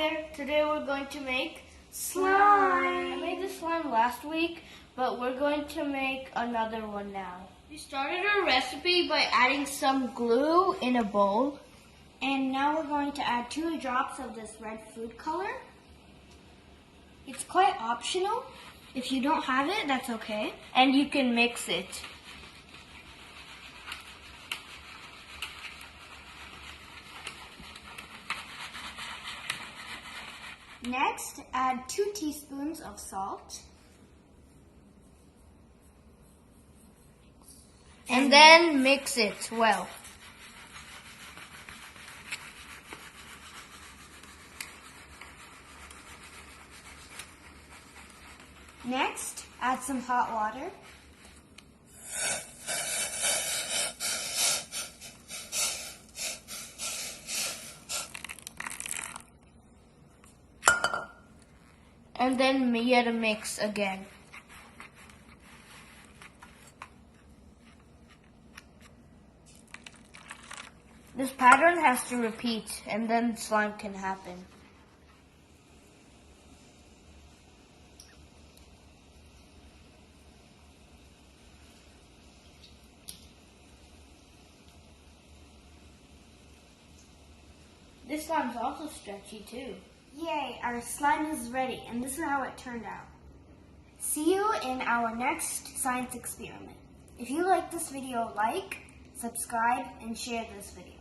there! Today we're going to make slime. I made the slime last week, but we're going to make another one now. We started our recipe by adding some glue in a bowl. And now we're going to add 2 drops of this red food color. It's quite optional. If you don't have it, that's okay. And you can mix it. Next, add 2 teaspoons of salt. And then mix it well. Next, add some hot water. And then yet a mix again. This pattern has to repeat, and then slime can happen. This slime's also stretchy too. Yay, our slime is ready, and this is how it turned out. See you in our next science experiment. If you like this video, like, subscribe, and share this video.